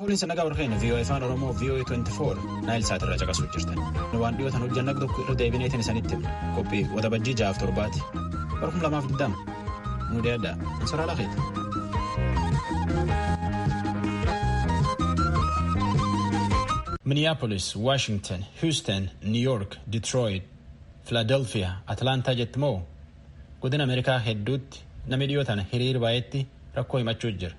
Pooliin sanagaa warreen VOA Afaan Oromoo VOA 24 Naayil Saatirraa caqasuu jirtan. Nu waan dhiyootan hojjanna tokko irra deebineetiin isanitti qophii waxabajjii 6-7 barkum 2020 nu deedda soraa laafeeti. Minneapolis, Washington, Houston, New York, Detroit, Philadelphia, Atlanta jettimoo godina Ameerikaa hedduutti namni dhiyootan hiriira baay'eetti rakkoo himachuu jira.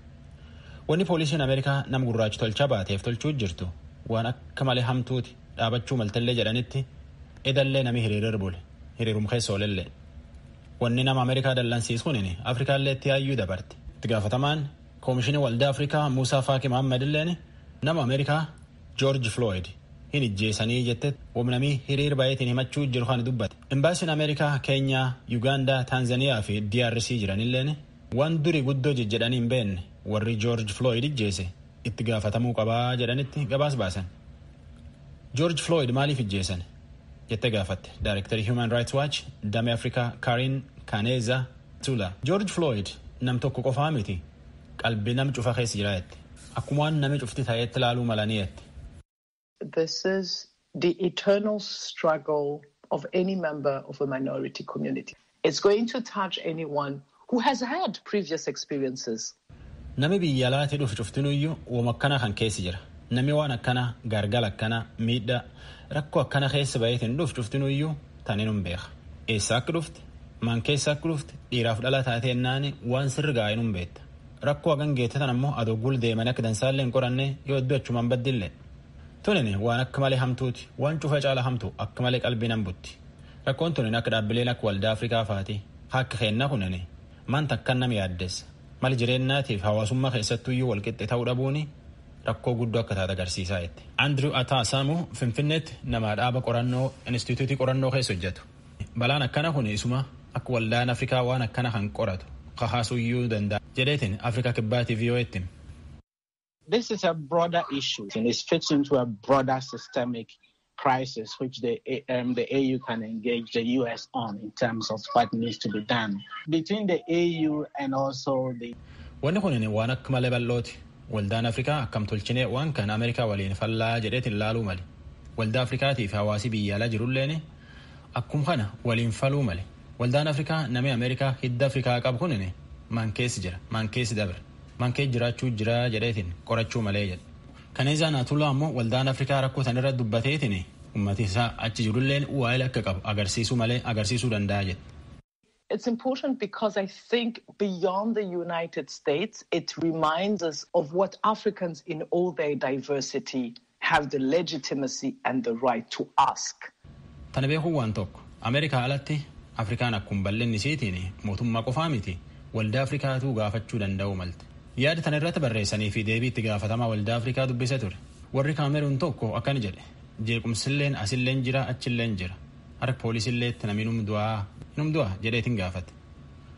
Wanni poolisiin Ameerikaa nama gurraacha tolchaa baateef tolchuu jirtu waan akka malee hamtuuti dhaabachuu maltallee jedhanitti edallee nami hiriirar bule hiriirum keessa oolellee. Wanni nama Ameerikaa dallansiisuun Afrikaallee itti hayyuu dabarte. Itti gaafatamaan Koomishinii Waldaa Afrikaa Muusaa Faaqi Mahammadilleen nama Ameerikaa George Floyd hin ijjeessanii jette wamnamii hiriir baay'eetiin himachuu jiru kan dubbate. Imbaasiin Ameerikaa Keenyaa, Yugaandaa, Taanzaniyaa fi DRC jiranilleen waan durii guddoo jedhanii hin beekne warri George Floyd ijjeesse itti gaafatamuu qabaa jedhanitti gabaas baasan. George Floyd maaliif ijjeessan jette gaafatte Director Human Rights Watch Damee Afrikaa Karin Kaneza Tula. George Floyd nam tokko qofaa miti qalbii nam cufa keessa jiraatti akkuma waan nami cufti ta'etti ilaaluu malaniitti. This is the eternal struggle of any member of a minority community. It's going to touch anyone who has had previous experiences. Nami biyya alaatti dhufu cuftinuyyuu uuma akkana kan keessi jira. Nami waan akkana gargala akkana miidhaa rakkoo akkana keessa baay'eetiin dhufu cuftinuyyuu taninum beeka. Eessa akka dhufti? Maan keessa akka dhufti? Dhiiraaf dhala taateennaani waan sirri gaa'inum beekta. Rakkoo hagan geettatan ammoo adoo gul deemanii akka dansaallee hin qoranne yoo iddoo achumaan baddillee. Tunini waan akka malee hamtuuti waan cufa caala hamtu akka malee qalbii nan butti. Rakkoon tunin akka dhaabbileen akka Waldaa Afrikaa faati akka keennaa kunini maanta akkan nama yaaddeessa. Mali jireenyaatiif hawaasummaa keessattuyyuu walqixxe ta'uu dhabuuni rakkoo guddoo akka taate agarsiisaa jetti. Andrew Ataasamu Finfinneetti nama dhaaba qorannoo Instituutii qorannoo keessa hojjetu. Balaan akkana kun isuma akka Waldaan Afrikaa waan akkana kan qoratu kahaasuyyuu danda'a jedheetiin Afrikaa Kibbaatii VOA'tti. This is a broader issue and it fits into a broader systemic crisis which the AU can engage the US on in terms of what needs to be done. Between the AU and also the... Wanni kun waan akka malee bal'ooti. Waldaan Afrikaa akkam tolchinee waan kan Ameerikaa waliin fallaa jedheetiin ilaaluu mali. Waldaa Afrikaatiif hawaasi biyya alaa jirulleen akkuma kana waliin faluu mali. Waldaan Afrikaa namni Ameerikaa hidda Afrikaa qabu kun maan keessi jira, maan keessi dabre. Mankee jiraachuu jira jedheetiin qorachuu malee jedhe. Kaneza Naatulaa ammoo Waldaan Afrikaa rakkoo san irra dubbateetiin ummati isaa achi jirulleen waa'ee akka qabu agarsiisuu malee agarsiisuu danda'a jedhe. It's important because I think beyond the United States, it reminds us of what Africans in all their diversity have the legitimacy and the right to ask. Tana beekuu waan tokko Ameerikaa alatti Afrikaan akkuma bal'inni isiitiin mootummaa qofaa miti Waldaa Afrikaatu gaafachuu danda'u malte. Yaada tan irratti barreessanii fi deebii itti gaafatamaa Waldaa Afrikaa dubbise ture. Warri Kaameruun tokko akkana jedhe jeequmsilleen asilleen jira achilleen jira. Harka poolisiilleetti namni num du'aa jedheetiin gaafate.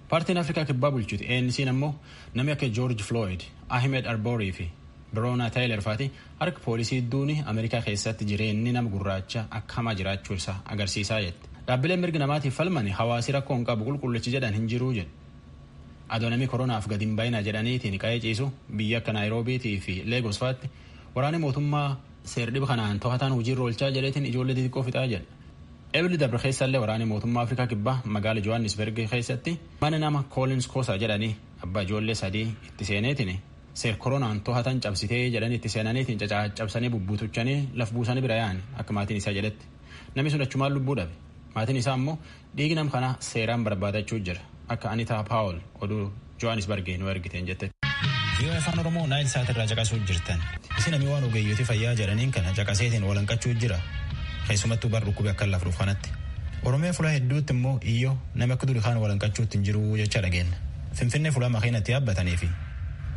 Paartiin Afrikaa kibbaa bulchuuti ANC'n ammoo namni akka George Floyd, Ahmed Arbery fi Breonna Taylor faati harka poolisii duuni Ameerikaa keessatti jireenyi nama gurraacha akka hamaa jiraachuu isaa agarsiisaa jette. Dhaabbileen mirga namaatiif falmani hawaasi rakkoo hin qabu qulqullichi jedhan hin jiruu jedhe. Adoonamii koronaaf gadi hin baay'ina jedhaniitiin qa'ee ciisu biyya akka Naayiroobiitii fi Leegos faatti waraanni mootummaa seerdhiba kanaan to'ataan hojiirra oolchaa jedheetiin ijoollee xixiqqoo fixaa jedha. Eebli dabre keessallee waraanni mootummaa Afrikaa kibbaa magaala Johannesburg keessatti mana nama Collins Kosa jedhanii abbaa ijoollee 3 itti seeneetiin seer koronaan to'atan cabsitee jedhanii itti seenaniitiin cabsanii bubbutuchanii laf buusanii bira yaa'an akka maatiin isaa jedhetti. Namni sun achumaan lubbuu dhabe. Maatiin isaa ammoo dhiigi nam kana seeraan barbaadachuu jira. Akka Anita Powell oduu Johannesburg nu ergiteen jette. Yoo Afaan Oromoo Naayil Saatirraa caqasuu jirtan. Isin amii waan ogeeyyooti fayyaa jedhaniin kana caqaseetiin walanqachuu jira. Keessumattuu bar dhukkubee akka lafruuf kanatti. Oromiyaa fulaa hedduutti immoo iyyoo nama akka durii kaan walanqachuutti hin jiru jecha dhageenya. Finfinnee fulaa makiinatti yaabbatanii fi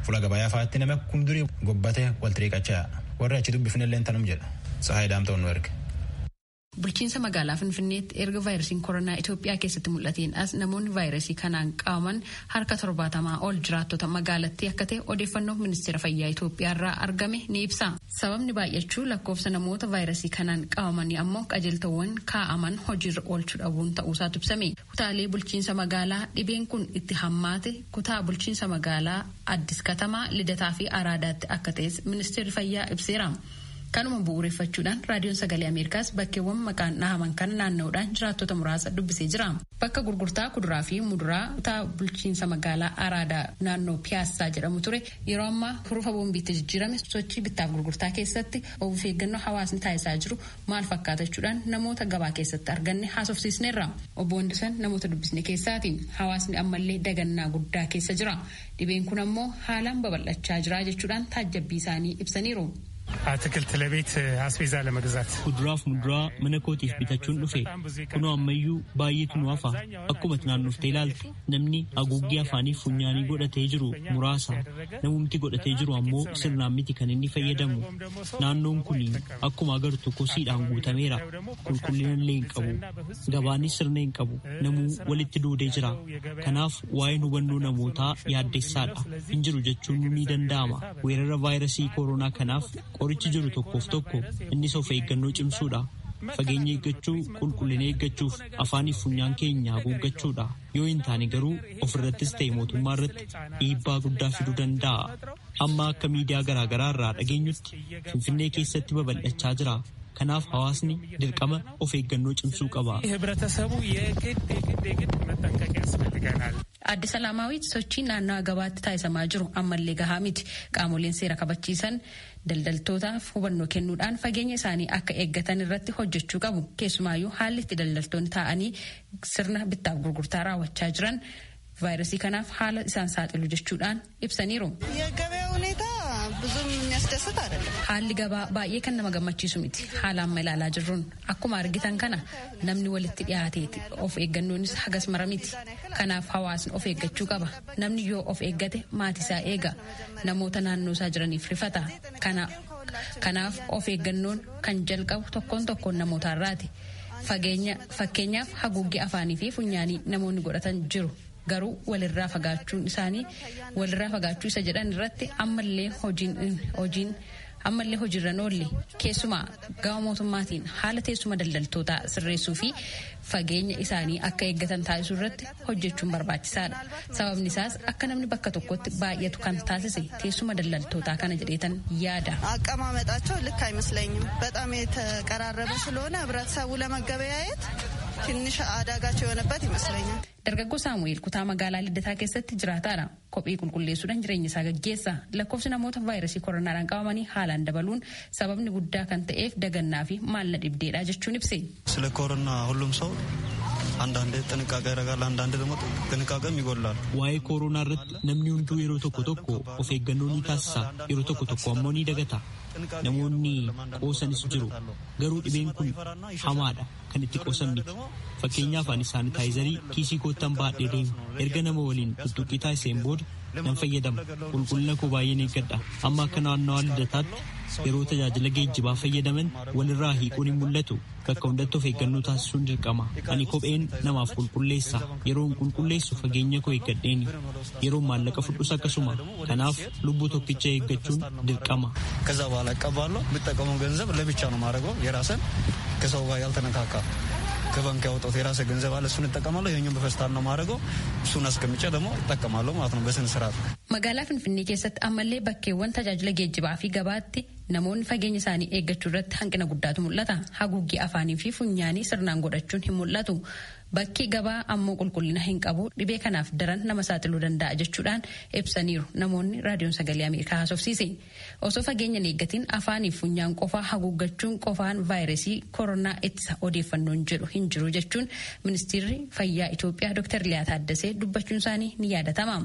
fulaa gabayaa fa'aatti nama akkuma durii gobbatee wal xiriiqachaa warri achi dubbifnellee tanum jedha. Sahaa Daamtoon nu erge. Bulchiinsa magaalaa Finfinneetti erga vaayirasiin koronaa Itoophiyaa keessatti mul'ateen as namoonni vaayirasii kanaan qabaman harka 70 ol jiraattota magaalattii akka ta'e odeeffannoo ministeera fayyaa Itoophiyaa irraa argame ni ibsa. Sababni baay'achuu lakkoofsa namoota vaayirasii kanaan qabamanii ammoo qajeeltawwan kaa'aman hojiirra oolchuu dhabuun ta'uusaatu ibsame. Kutaalee bulchiinsa magaalaa dhibeen kun itti hammaate kutaa bulchiinsa magaalaa Addis Katamaa, Lidataa fi Araadaatti akka ta'es ministeerri fayyaa ibseera. Kanuma bu'uureffachuudhaan raadiyoon sagalee Ameerikaas bakkeewwan maqaan dhahaman kana naanna'uudhaan jiraattota muraasa dubbisee jira. Bakka gurgurtaa kuduraa fi muduraa kutaa bulchiinsa magaalaa Araadaa naannoo Piyaassaa jedhamu ture yeroo ammaa hurufa boombiitti jijjiirame sochii bittaaf gurgurtaa keessatti of eeggannoo hawaasni taasisaa jiru maal fakkaatachuudhaan namoota gabaa keessatti arganne haasofsiisneerra. Obbo Wandisan namoota dubbisne keessaati. Hawaasni ammallee dagannaa guddaa keessa jira. Dhibeen kun ammoo haalaan babal'achaa jira jechuudhaan taajjabbii isaanii ibsaniiru. አትክልት ለቤት አስቤዛ ለመግዛት ኩድራፍ ሙድራ መነኮቲፍ ቢታቹን ዱፌ ኩኖ አመዩ ባይቱ ኑአፋ አኩመት ናኑፍቴ ላልት ነምኒ አጉጊ አፋኒ ፉኛኒ ጎደቴ ጅሩ ሙራሳ ነሙምቲ ጎደቴ ጅሩ አሞ ስርናሚቲ ከነኒ ፈየደሙ ናኖን ኩኒ አኩማ አገርቱ ኮሲዳን ጉተሜራ ኩልኩሊነን ሌን ቀቡ ገባኒ ስርኔን ቀቡ ነሙ ወልት ዱዴ ጅራ ከናፍ ዋይኑ ወኑ ነሞታ ያደሳዳ እንጅሩ ጀቹን ኒ ደንዳማ ወረረ ቫይረሲ ኮሮና ከናፍ qorichi jiru tokkoof tokko inni of eeggannoo cimsuudha. Fageenya eeggachuu, qulqullina eeggachuuf afaaniif funyaan keenya haguuggachuudha. Yoo hin taane garuu ofirrattis ta'e mootummaa irratti dhiibbaa guddaa fiduu danda'a. Amma akka miidiyaa garaagaraa irraa dhageenyutti Finfinnee keessatti babal'achaa jira. Kanaaf hawaasni dirqama of eeggannoo cimsuu qaba. Adde Salaamaawwiit sochii naannoo gabaatti taasisamaa jiru ammallee gahaa miti. Qaamoleen seera kabachiisan daldaltootaaf hubannoo kennuudhaan fageenya isaanii akka eeggatan irratti hojjechuu qabu. Keessumaayyuu haalli itti daldaltoonni taa'anii sirna bittaaf gurgurtaa raawwachaa jiran vaayirasii kanaaf haala isaan saaxilu jechuudhaan ibsaniiru. Haalli gabaa baay'ee kan nama gammachiisu miti. Haala amma ilaalaa jirruun akkuma argitan kana namni walitti dhiyaateeti. Of eeggannoonis hagas mara miti. Kanaaf hawaasni of eeggachuu qaba. Namni yoo of eeggate maatisaa eega. Namoota naannoo isaa jiraniif rifata. Kanaaf of eeggannoon kan jalqabu tokkoon namootarraati. Fakkeenyaaf haguuggii afaanii fi funyaanii namoonni godhatan jiru. Garuu walirraa fagaachuu isa jedhan irratti ammallee hojiirra oolle keessumaa gama mootummaatiin haala teessuma daldaltootaa sirreessuu fi fageenya isaanii akka eeggatan taasisuu irratti hojjechuun barbaachisaadha. Sababni isaas akka namni bakka tokkotti baay'atu kan taasise teessuma daldaltootaa kana jedheetan yaada. አቀማመጣቸው ልክ አይመስለኝም። በጣም የተቀራረበ ስለሆነ ህብረተሰቡ ለመገበያየት ትንሽ አዳጋች የሆነበት ይመስለኛል። Dargaggoo Saamu'eel kutaa magaalaa Liddataa keessatti jiraataadha. Kophee qulqulleessuudhaan jireenya isaa gaggeessa. Lakkoofsi namoota vaayirasii koronaadhaan qabamanii haalaan dabaluun sababni guddaa kan ta'eef dagannaa fi maalla dhibdeedha jechuun ibse. ስለ ኮሮና ሁሉም ሰው አንዳንዴ ጥንቃቄ ያደርጋል፣ አንዳንዴ ደግሞ ጥንቃቄም ይጎላል። waa'ee kooroonaa irratti namni hunduu yeroo tokko of eeggannoo ni taasisa, yeroo tokko ammoo ni dagata. Namoonni qoosanis jiru. Garuu dhibeen kun hamaadha, kan itti qoosan miti. Fakkeenyaaf ani saanitaayizarii kiisii koottan baadhee deemu. Erga nama waliin tuttuqqii taasiseen booda nan fayyadama. Qulqullina koo baay'een eeggadha. Amma akka naannawaa Lidataatti yeroo tajaajila geejjibaa fayyadaman walirraa hiikuun hin mul'atu. Bakka hundatti of eeggannoo taasisuun dirqama. Ani kopheen namaaf qulqulleessa. Yeroon qulqulleessu fageenya koo eeggadheeni. Yeroon maallaqa fudhus akkasuma. Kanaaf lubbuu tokkicha eeggachuun dirqama. ከዛ በኋላ እቀባለሁ። የምጠቀመው ገንዘብ ለብቻ ነው ማድረገው። የራስን ከሰው ጋር ያልተነካካ ከባንክ ያወጣሁት የራሴ ገንዘብ አለ፣ እሱን እጠቀማለሁ። ይሄኛውን በፌስታል ነው ማድረገው። እሱን አስቀምጬ ደግሞ እጠቀማለሁ ማለት ነው በስነ ስርዓት። Magaalaa Finfinnee keessatti ammallee bakkeewwan tajaajila geejjibaa fi gabaatti namoonni fageenya isaanii eeggachuu irratti hanqina guddaatu mul'ata. Haguuggii afaanii fi funyaanii sirnaan godhachuun hin mul'atu. Bakki gabaa ammoo qulqullina hin qabu. Dhibee kanaaf daran nama saaxiluu danda'a jechuudhaan ibsaniiru namoonni raadiyoon sagalee Ameerikaa haasofsiise. Osoo fageenya hin eeggatiin afaanii fi funyaan qofaa haguuggachuun qofaan vaayirasii koronaa ittisa odeeffannoon jedhu hin jiru jechuun ministeerri fayyaa Itoophiyaa Dr. Liyaa Taaddasee dubbachuun isaanii ni yaadatama.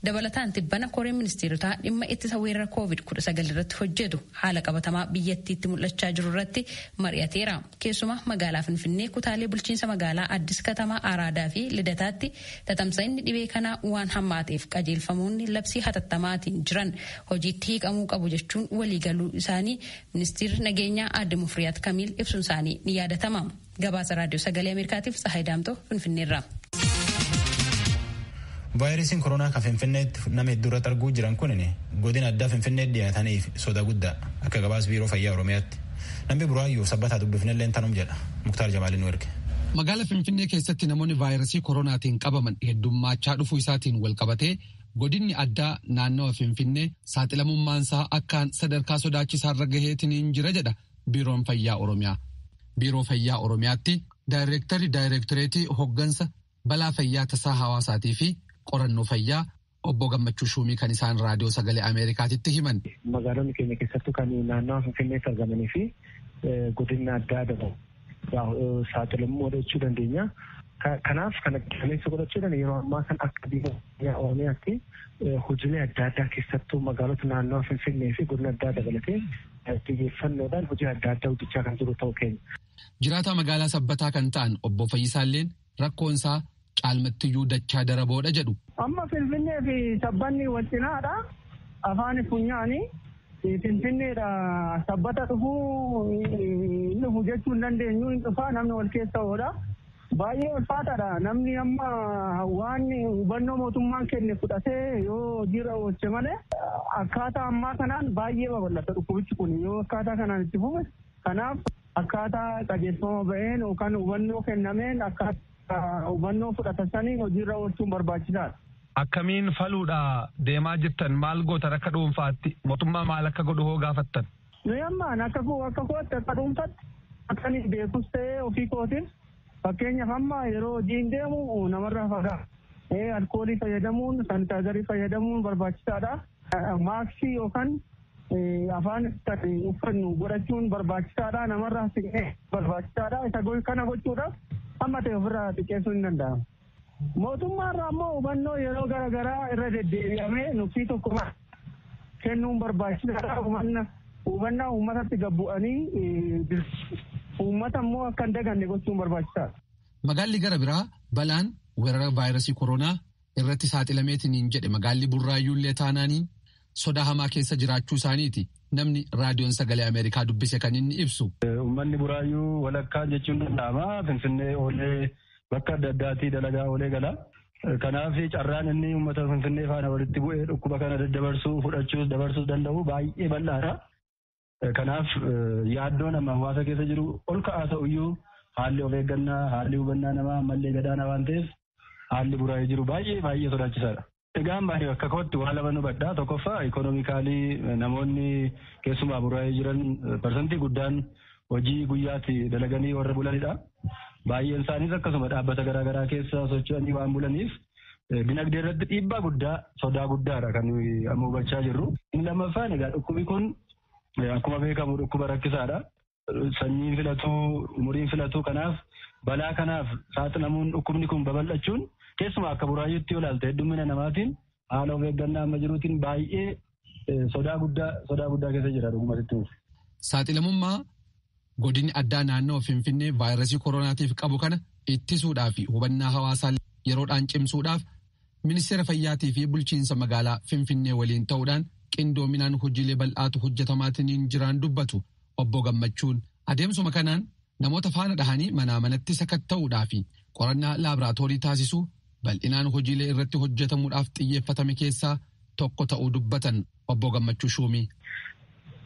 Dabalataan tibbana koreen ministeerotaa dhimma ittisa weerara COVID-19 irratti hojjetu haala qabatamaa biyyattiitti mul'achaa jiru irratti mari'ateera. Keessumaa magaalaa Finfinnee kutaalee bulchiinsa magaalaa Addis Katamaa, Araadaa fi Lidataatti tatamsa'inni dhibee kanaa waan hammaateef qajeelfamoonni labsii hatattamaatiin jiran hojiitti hiikamuu qabu jechuun waliigaluu isaanii ministeerri nageenyaa Aadde Mufriyaat Kamiil ibsuun isaanii ni yaadatama. Gabaasa raadiyoo sagalee Ameerikaatiif Tsahaay Daamtoo Finfinneerraa. Vaayirasiin koronaa kan Finfinneetti nama hedduu irratti arguu jiran kun godina addaa Finfinneetti dhiyaataniif soda guddaa akka gabaas biiroo fayyaa Oromiyaatti. Namni buraayyuu sabbataa dubbifnellee tanum jedha. Muktaar Jamaaliin nu erge. Magaala Finfinnee keessatti namoonni vaayirasii koronaatiin qabaman heddummachaa dhufuu isaatiin wal qabatee godinni addaa naannawa Finfinnee saaxilamummaansaa akkaan sadarkaa sodaachisaarra gaheetiin jira jedha biiroon fayyaa Oromiyaa. Biiroo fayyaa Oromiyaatti daayirektareetii hoggansa balaa fayyaa tasaa hawaasaatii fi qorannoo fayyaa obbo Gammachuu Shuumii kan isaan raadiyoo sagalee Ameerikaatitti himan. Magaalonni keenya keessattuu kan naannawa Finfinneetti argamanii fi godinni addaa dabalu. Saaxilamuu godhachuu dandeenya. Kanaaf kana qilleensa godhachuudhaan yeroo ammaa kan akka biyya Oromiyaatti hojiilee adda addaa keessattuu magaalota naannoo Finfinnee fi godina addaa dabalatee xiyyeeffannoodhaan hojii adda addaa hojjechaa kan jiru ta'uu keenya. Jiraataa magaalaa Sabbataa kan ta'an obbo Fayyisaalleen rakkoonsaa caalmattiyyuu dachaa daraboodha jedhu. Amma Finfinnee fi Sabbanni wal cinaadha. Afaan funyaanii Finfinneedha Sabbata dhufuu inni hojjechuu hin dandeenyu hin dhufaa namni wal keessa oodha. Baay'ee ulfaataadha. Namni amma waan hubannoo mootummaan kenne fudhatee yoo hojiirra oolche malee akkaataa ammaa kanaan baay'ee babal'ata dhukkubichi kun yoo akkaataa kanaan itti fufe. Kanaaf akkaataa qajeelfama ba'een yookaan hubannoo kennameen akkaataa hubannoo fudhatasanii hojiirra oolchuun barbaachisaadha. Akkamiin faluudha deemaa jirtan maal gootan akka dhuunfaatti mootummaa maal akka godhu hoo gaafattan? Nuyi ammaan akka kootti akka dhuunfaatti akkanii beekus ta'ee ofii kootiin fakkeenyaaf amma yeroo hojiin deemu namarraa fagaata. Alkoolii fayyadamuun saanitaayizarii fayyadamuun barbaachisaadha. Maaksii yookaan afaan uffannu godhachuun barbaachisaadha. Namarraa siqee barbaachisaadha. Isa kana gochuudhaaf amma ta'e ofirraa xiqqeessuu hin danda'amu. Mootummaarraa ammoo hubannoo yeroo garaagaraa irra deddeebi'amee nuffii tokko kennuun barbaachisaadha. Hubannaa uummatatti gabbu'anii uummata immoo akka hin daganne gochuun barbaachisaadha. Magaalli gara biraa balaan weerara vaayirasii koronaa irratti saaxilameetiin jedhe magaalli Burraayyuullee taanaaniin sodaa hamaa keessa jiraachuu isaaniiti. Namni raadiyoon sagalee Ameerikaa dubbise kan inni ibsu. Uummanni Burraayyuu walakkaa jechuun danda'ama. Finfinnee oolee bakka adda addaatii dalagaa oolee gala. Kanaaf carraan inni uummata Finfinnee faana walitti bu'ee dhukkuba kana daddabarsuu fudhachuus dabarsuus danda'u baay'ee bal'aadha. Kanaaf yaaddoon amma hawaasa keessa jiru ol ka'aa ta'uyyuu haalli of eeggannaa haalli hubannaa namaa ammallee gadaana waan ta'eef haalli Burraayyuu jiru baay'ee sodaachisaadha. Egaan baay'ee akka kootti waa lama nu badhaa tokkoffaa ikoonoomikaalii namoonni keessumaa Burraayyuu jiran parsantii guddaan hojii guyyaatti dalaganii warra bulanidha. Baay'een isaaniis akkasuma dhaabbata garaagaraa keessa socho'anii waan bulaniif dinagdee irratti dhiibbaa guddaa sodaa guddaadha kan amma hubachaa jirru. Inni lammaffaan egaa dhukkubi kun akkuma beekamu dhukkuba rakkisaadha. Sanyiin filatuu umuriin filatuu kanaaf balaa kanaaf saaxilamuun dhukkubni kun babal'achuun keessumaa akka Burraayyuutti yoo ilaalte heddumina namaatiin haala of eeggannaa amma jiruutiin baay'ee sodaa guddaa keessa jira dhugumatti. Saaxilamummaa godinni addaa naannoo Finfinnee vaayirasii koronaatiif qabu kana ittisuudhaa fi hubannaa hawaasaa yeroodhaan cimsuudhaaf ministeera fayyaatii fi bulchiinsa magaalaa Finfinnee waliin ta'uudhaan qindoominaan hojiilee bal'aatu hojjetamaatiin jiraan dubbatu obbo Gammachuun adeemsuma kanaan namoota faana dhahanii manaa manatti sakatta'uudhaa fi qorannaa laaboraatoorii taasisuu bal'inaan hojiilee irratti hojjetamuudhaaf xiyyeeffatame keessaa tokko ta'uu dubbatan obbo Gammachuu Shuumii.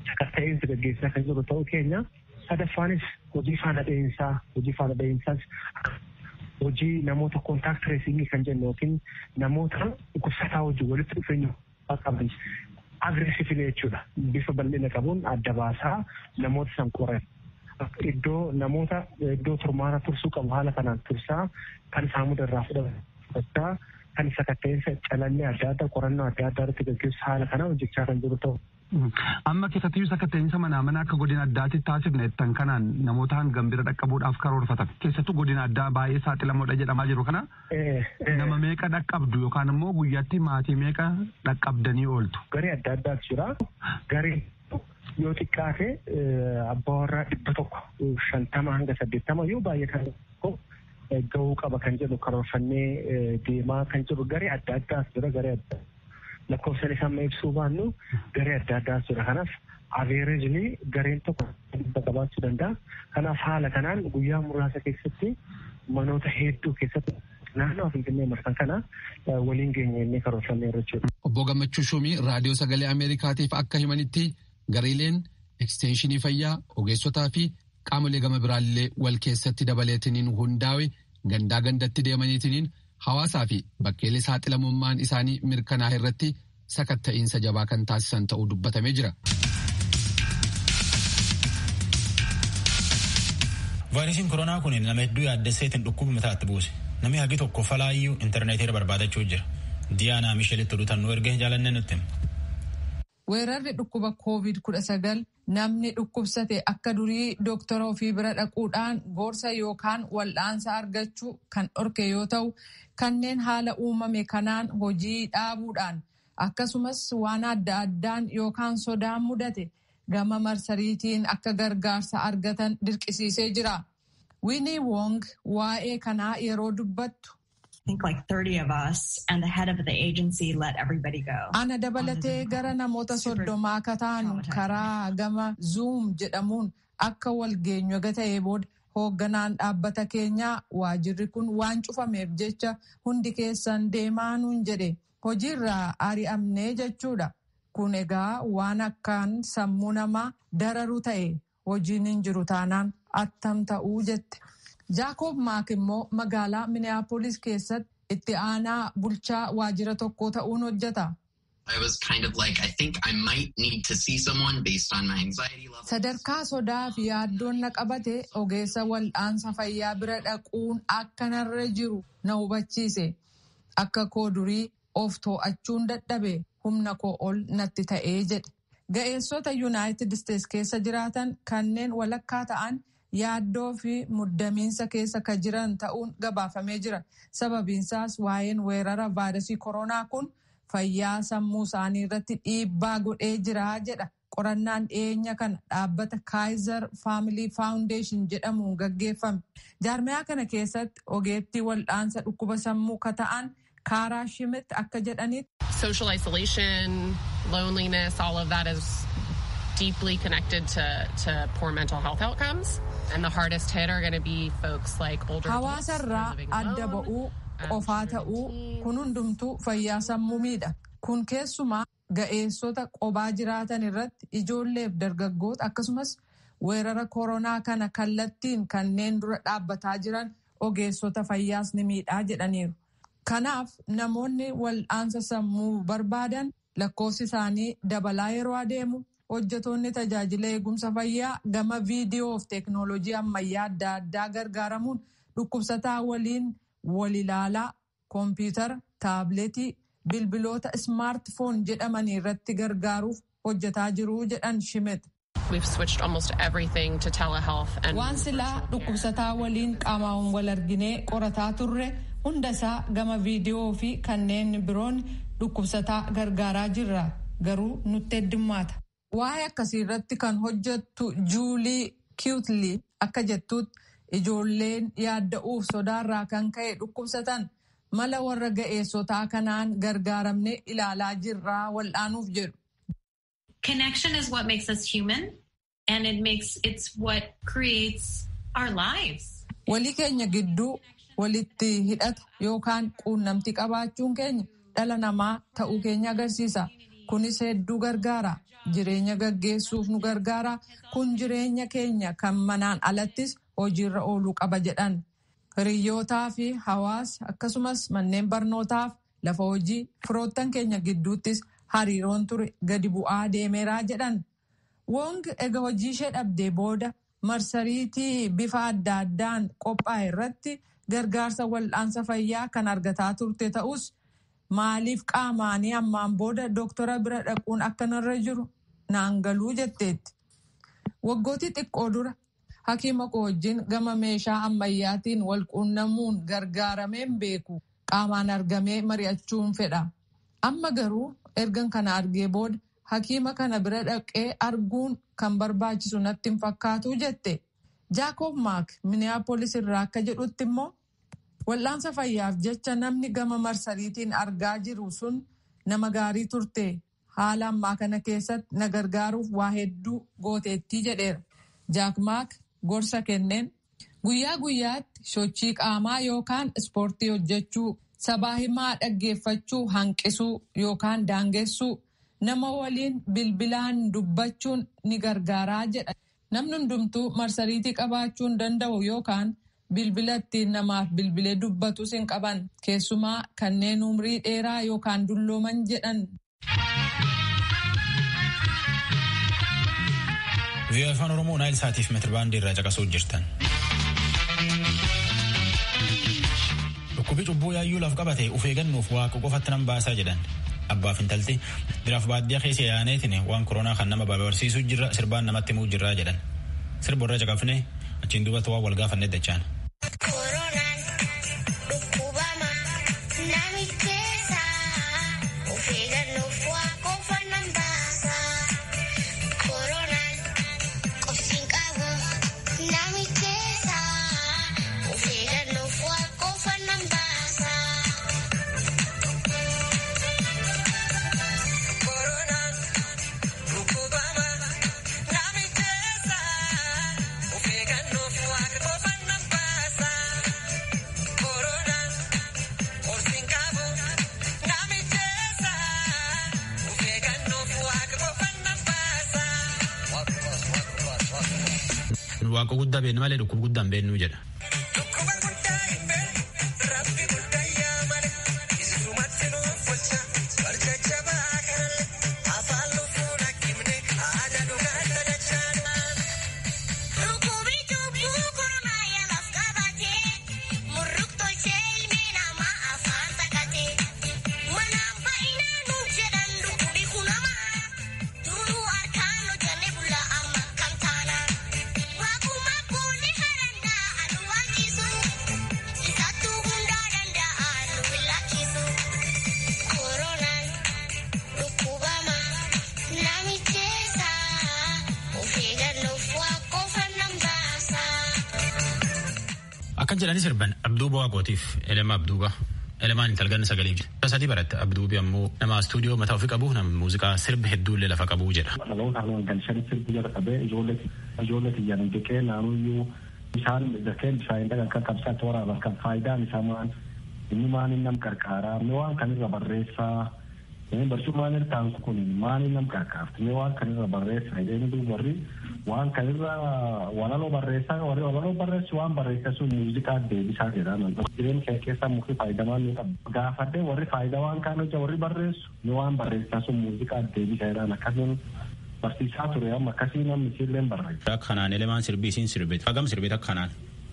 Sakatta'insi gaggeessaa kan jiru ta'uu keenya sadaffaanis hojii faana dha'iinsaas hojii namoota koontaakt tireesingii kan jennu yookiin namoota dhukkubsataa hojii walitti dhufeenya qaban agreesiivii jechuudha. Bifa bal'ina qabuun adda baasaa namoota san qoran. Iddoo turmaata tursuu qabu haala kanaan tursaa kan saamuda irraa fudhachaa kan sakatta'insa calallee adda addaa qorannoo adda addaa irratti gaggeessu haala kanaan hojjechaa kan jiru ta'u Amma keessattiyyuu sakatteenyisa manaa akka godina addaatti taasifne jettan kanaan namoota hangam bira dhaqqabuudhaaf karoorfatan. Keessattuu godina addaa baay'ee saaxilamoodha jedhamaa jiru kana nama meeqa dhaqqabdu yookaan immoo guyyaatti maatii meeqa dhaqqabdanii ooltu? Garee adda addaatu jira. Garee yoo xiqqaate abbaa warraa 150 hanga 80 yoo baay'atan gahuu qaba kan jedhu karoorfannee deemaa kan jiru garee adda addaatu jira. Garee adda lakkoofsan isaa amma ibsuu baannu garee adda addaatu jira. Kanaaf averejli gareen tokko qabaachuu danda'a. Kanaaf haala kanaan guyyaa muraasa keessatti manoota hedduu keessatti naannoo Finfinnee marsan kana waliin geenyee karoorfannee jechuudha. Obbo Gammachuu Shumii raadiyoo sagalee Ameerikaatiif akka himanitti gareeleen ekstenshinii fayyaa ogeessotaa fi qaamolee gama biraallee wal keessatti dabaleetiniin hundaa'e gandaa gandatti deemaniitiniin hawaasaa fi bakkeelee saaxilamummaan isaanii mirkanaa'e irratti sakatta'iinsa jabaa kan taasisan ta'uu dubbatamee jira. Vaayirasiin koronaa kun nama hedduu yaaddesseetiin dhukkuba mataatti buuse. Namni hagi tokko falaayyuu intarneetii irra barbaadachuu jira. Diyaanaa Mishelitti oduutan nu erge jaalannee nutti. Weerarri dhukkuba COVID-19 namni dhukkubsate akka durii doktara ofii bira dhaquudhaan gorsa yookaan wal'aansa argachuu kan dhorke yoo ta'u, kanneen haala uumame kanaan hojii dhaabuudhaan akkasumas waan adda addaan yookaan sodaan mudate gama marsariitiin akka gargaarsa argatan dirqisiisee jira. Winnie Wong waa'ee kanaa yeroo dubbattu. I think like 30 of us and the head of the agency let everybody go. Ana dabalatee gara namoota 30 akka taanu karaa gama Zoom jedhamuun akka wal geenyu ta'ee booda hoogganaan dhaabbata keenyaa waajirri kun waan cufameef jecha hundi keessan deemaa nuun jedhe hojiirraa ari'amnee jechuudha. Kun egaa waan akkaan sammuu namaa dararu ta'e hojiin hin jiru taanaan attam ta'uu jette. Jaakob Maak immoo magaalaa Minneapolis keessatti itti aanaa bulchaa waajjira tokko ta'uun hojjeta. I was kind of like, I think I might need to see someone based on my anxiety level. Sadarkaa sodaa fi yaaddoon na qabate ogeessa wal'aansa fayyaa bira dhaquun akka narra jiru na hubachiise. Akka koo durii of to'achuun dadhabe humna koo ol natti ta'ee jedhe. Ga'eessota United States keessa jiraatan kanneen walakkaa ta'an yaaddoo fi muddamiinsa keessa ka jiran ta'uun gabaafamee jira. Sababiinsaas waa'een weerara vaayirasii koronaa kun fayyaa sammuu isaanii irratti dhiibbaa godhee jira jedha. Qorannaan dhiyeenya kana dhaabbata Kaiser Family Foundation jedhamuun gaggeeffame. Jaarmiyaa kana keessatti ogeettii wal'aansa dhukkuba sammuu ka ta'an Kaaraa Shimit akka jedhanitti. Social isolation, loneliness, all of that is deeply connected to poor mental health outcomes. And the hardest hit are going to be folks like older adults. Hawaasarraa adda ba'uu, qofaa ta'uu, kun hundumtuu fayyaa sammuu miidha. Kun keessumaa ga'eessota qobaa jiraatan irratti ijoolleef dargaggoota akkasumas weerara koronaa kana kallattiin kanneen dura dhaabbataa jiran ogeessota fayyaas ni miidhaa jedhaniiru. Kanaaf namoonni wal'aansa sammuu barbaadan lakkoofsi isaanii dabalaa yeroo adeemu. Hojjetoonni tajaajila eegumsa fayyaa gama viidiyoo fi teeknooloojii ammayyaa adda addaa gargaaramuun dhukkubsataa waliin wal ilaalaa koompiyuutara, taabileetii, bilbiloota ismaartifoon jedhamanii irratti gargaaruuf hojjetaa jiru jedhan Shimet. Waan silaa dhukkubsataa waliin qaamaan wal arginee qorataa turre hundasaa gama viidiyoo fi kanneen biroon dhukkubsataa gargaaraa jirra. Garuu nutti heddummaata. Waa'ee akkasii irratti kan hojjettu Juulii Kiwutlii akka jettuutti ijoolleen yaadda'uuf sodaarraa kan ka'e dhukkubsatan mala warra ga'eessotaa kanaan gargaaramne ilaalaa jirraa wal'aanuuf jedhu. Connection is what makes us human and it's what creates our lives. Walii keenya gidduu walitti hidhata yookaan quunnamtii qabaachuun keenya dhala namaa ta'uu keenya agarsiisa. Kunis hedduu gargaara. Jireenya gaggeessuuf nu gargaara. Kun jireenya keenya kan manaan alattis hojiirra ooluu qaba jedhan. Hiriyyootaa fi hawaasa akkasumas manneen barnootaaf lafa hojii firoottan keenya gidduuttis hariiroon ture gadi bu'aa deemeeraa jedhan. Wong ega hojii ishee dhabdee booda marsariitii bifa adda addaan qophaa'e irratti gargaarsa wal'aansa fayyaa kan argataa turte ta'us maaliif qaamaanii ammaan booda doktora bira dhaquun akka narra jiru naan galuu jetteetti. Waggootii xiqqoo dura hakiima koo wajjin gama meeshaa ammayyaatiin wal quunnamuun gargaarameen beeku qaamaan argamee mari'achuun fedha. Amma garuu ergan kana argee booda hakiima kana bira dhaqee arguun kan barbaachisu natti hin fakkaatu jette. Jaakob Maak Minneapolis irraa akka jedhutti immoo wal'aansa fayyaaf jecha namni gama marsariitiin argaa jiru sun nama gaarii turte. Haala ammaa kana keessatti na gargaaruuf waa hedduu gooteettii jedheera. Jaak Maak gorsa kenneen guyyaa guyyaatti sochii qaamaa yookaan ispoortii hojjechuu, sabaa himaa dhaggeeffachuu hanqisuu yookaan daangessuu, nama waliin bilbilaan dubbachuun ni gargaaraa jedha. Namni hundumtuu marsariitii qabaachuun danda'u yookaan bilbila ittiin namaaf bilbilee dubbatus hin qaban. Keessumaa kanneen umrii dheeraa yookaan dullooman jedhan. Vii'oo Afaan Oromoo Naayil Saatiif meetirbaandii irraa caqasuu jirtan. Dhukkubi cubbuu yaayyuu laaf qabate of eeggannuuf waaqa qofatti nan baasaa jedhan. Abbaaf intalti biraaf baadiyyaa keessa yaaneetiin waan koronaa kan nama barbaarsiisuu jirra sirbaan namatti himuu jirraa jedhan. Sirba irra caqafne achiin duubatti waan wal gaafanne dachaan. Waaqa guddaa beeknu malee dhukkuba guddaan beeknu jedha. Akkan jedhani sirban Abduu Bu'aa Gootiif Elema Abduuba Elemaan intalganna sagalee jira. Tasatii baratte Abduubi ammoo nama istuudiyoo mataa ofii qabu nama muuziqaa sirba hedduullee lafa qabu jedha. Dhaloota galchanii sirbi jala qabee ijoollee xiyyaanii jeqee naannoyyuu bishaan zakeen bishaan dhagan kan qabsaatti waraaban kan faayidaan isaa maan inni maan inni nam qarqaaraa inni waan kanirra barreessaa barcuu maan irtaan kun maan inni nam qarqaarti inni waan kanirra barreessaa inni duubarri waan kanirra walaloo barreessaa warri walaloo barreessu waan barreessaa sun muuziqaa deebisaa jedhaman jireenya kee keessaa mukti faayidamaan ni qaba gaafadhee warri faayidaa waan kaan hojja warri barreessu ni waan barreessaa sun muuziqaa deebisaa jedhan akkasiin barsiisaa ture amma akkasii namni isiillee barreessa. Kanaan Elemaan sirbiisiin sirbite hagam sirbite akkanaan.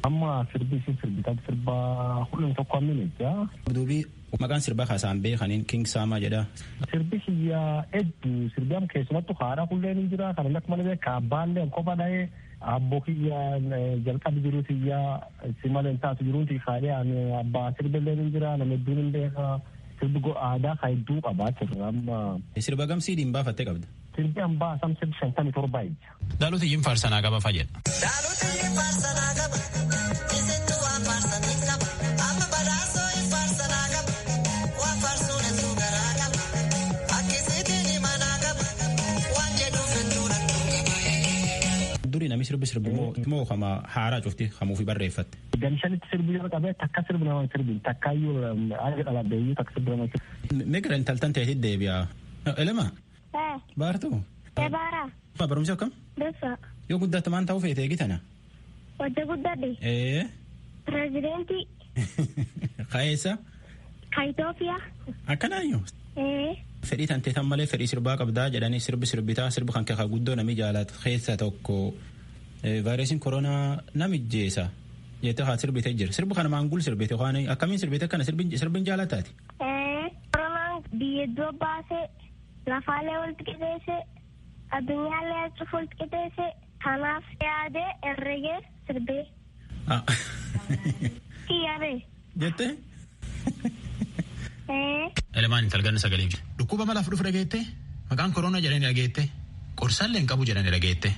Amma sirbiisiin sirbita sirbaa hulluun tokko ammini jaa. Abduubii maqaan sirbaa kaasaan beekaniin King Saamaa jedha. Sirbi kiyyaa hedduu sirbi amma keessumattuu haaraa hulleen hin jira kan akka malee beekaa abbaallee kopha dhahee abboo kiyyaa jalqabi jiru kiyyaa si malee taatu jiruuti kaadhee abbaa sirbillee hin jira nama hedduun hin beekaa sirbi aadaa kan hedduu qabaachirra amma. Sirba gamsii dhiin baafattee qabda. Sirbi hambaa samsirbi 57 ija. Daalota iyyiin faarsanaa qaba fayyada. Daalota iyyiin faarsanaa qaba. Isintu waan faarsaniif qaba. Amma badhaasoo hin faarsanaa qaba. Waan faarsuun hedduu garaa qaba. Akkisiitiin himanaa qaba. Waan jedhuuf hedduu rakkoo qaba. Durii namni sirbi moo kama haaraa cufti hamuufi barreeffatte. Gamshanitti sirbi yoo qabee takka sirbi nama sirbi takkaayyuu haala dhalabdeeyyuu takka sirbi nama sirbi. Meeqira intaltan ta'eetti deebi'a. Elema. Baartuu. Baara. Barumsi akkam? Dessa. Yoo guddatte maan ta'uu feete eegitana? Wajja guddadhe. Pireezidentii. Kaeessa? Ka Itoophiyaa. Akkanaayyuu? Fedhii tanteetan malee fedhii sirbaa qabdaa jedhanii sirbitaa sirbi kan keekaa guddoo nami jaalatu keessa tokko vaayirasiin koronaa namijjeessa jettee haa sirbitee jira. Sirbi kana maangul sirbite waan akkamiin sirbite kana sirbin jaalataati? Koronaan biyya iddoo baasee lafaalee walitti qixeessee Addunyaallee cufuuf qixeesse kanaaf yaade herregee sirbee. Kiyyabe. Jettee? Elemaan intalganna sagalee dhukkuba malaaf dhufu dhageette maqaan koronaa jedhanii dhageette qorsaallee hin qabu jedhanii dhageette.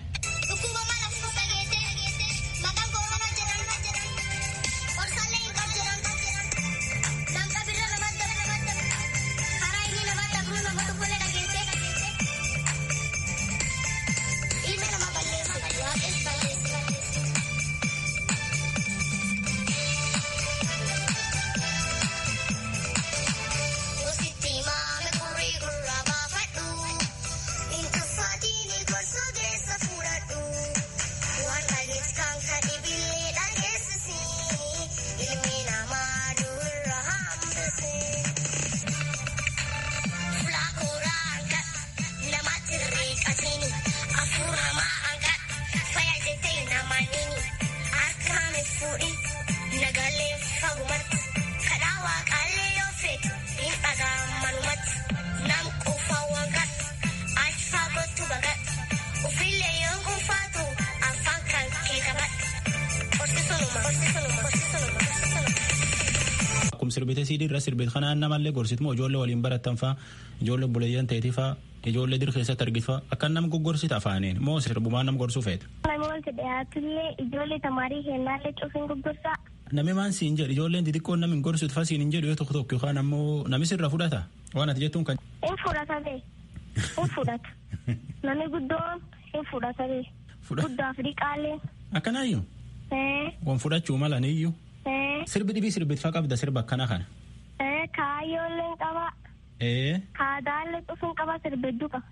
Sirbite sidii irra sirbite kanaan namallee gorsitmoo ijoollee waliin barattan faa ijoollee buleeyyan ta'eeti faa ijoollee dir keessatti argit faa akka nam goggorsita afaaniin moo sirbumaan nam gorsuu feeta. Namoota dhiyaatullee ijoollee tamaarii kennaallee cufiin gogorsaa. Nami maan siin jedhu ijoolleen xixiqqoon namni gorsuut faa siin hin jedhu yoo tokko tokko yookaan ammoo nami sirra fudhata waan ati jettuun kan. Hin fudhata bee hin fudhata nami guddoon hin fudhata bee guddaa fi dhiqaallee. Akkanaayyuu. Wan fudhachuu mala niyyuu. Sirbi dhibii sirbit faa qabda sirba akkana kana. Kaayyoolleen qaba. Kaadaallee cufuun qaba sirbedduu qaba.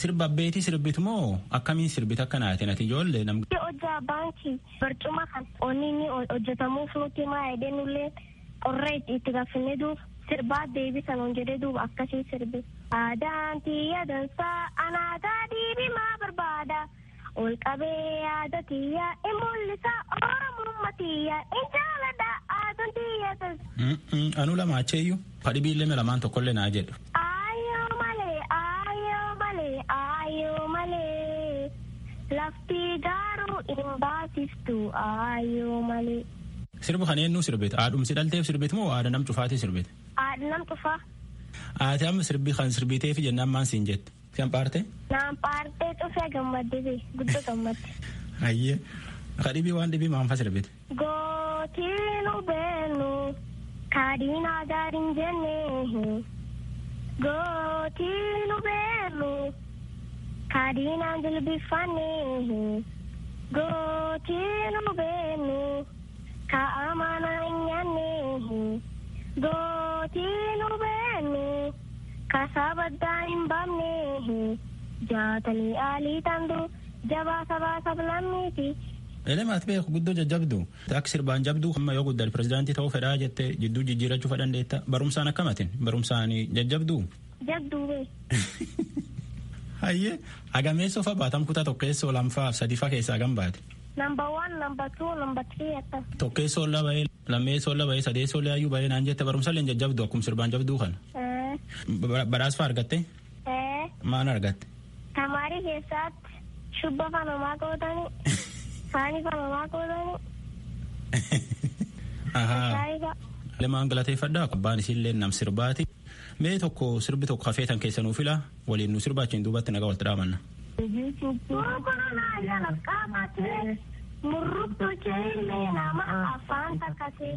Sirba abbeetii sirbit moo akkamiin sirbit akkanaati nati ijoollee nam. Hojjaa baankii barcuma kan onni hojjetamuuf nuti maa edeenullee qorree itti gaafinne duuba sirbaa deebisan on jedhee duuba akkasii sirbi. Aadaan tiyya dansaa anaataa diibimaa barbaada. Ol qabee yaada tiyya in mul'isa Oromummaa tiyya in jaalladha aadaan tiyya tas. Anu lama acheeyyuu fadhibiillee lamaan tokkollee naa jedhu. Ayyoo malee lafti garuu hin baasiftu ayyoo malee. Sirbu kan eenyu sirbite haadhumsi dhalteef sirbite moo haadha nam cufaatii sirbite? Haadha nam cufaa. Haati amma sirbi kan sirbiteef jennaan maan siin jette? Siyan paarte? Naan paarte cufee gammadde guddoo gammadde. Ayyee kadhibii waan dhibii maanfa sirbite? Gootiinu beenu kaadhiinaa gaariin jennee gootiinu beenu kaadhiinaan jilbifannee gootiinu beenu kaa'amana hin nyaannee gootiinu beenu kasabaddaa hin baafnee jaatanii aalii tandu jabaa sabaa sablammiiti. Elemaat beeku guddoo jajjabdu akka sirbaan jabduu amma yoo guddal pirezidaantii ta'uu fedhaa jettee jidduu jijjiirachuu fedhandeetta barumsaan akkamatin barumsaan jajjabduu. Jabduu bee. Hayyee agameessoo fa baatam kutaa tokkeessoo lamfaaf sadiifaa keessaa hagam baate. Number 1, number 2, number 3 akka. Tokkeessoo laba'ee lammeessoo laba'ee sadeessoo laayyuu ba'ee naan jette barumsallee jajjabdu akkuma sirbaan jabduu kana. Badhaasa argatte? Maan argatte? Tamaarii keessatti shubba fanamaa qoodanii saanii fanamaa qoodanii. Lemaan galateeffadhaa abbaan isiillee nam sirbaati. Mee tokko sirbi tokko hafeetan keessa nuu fila waliin nu sirbaachiin duubatti nagaa walitti dhaamanna. Murruktuu jeelee nama afaan takkatee.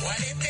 What if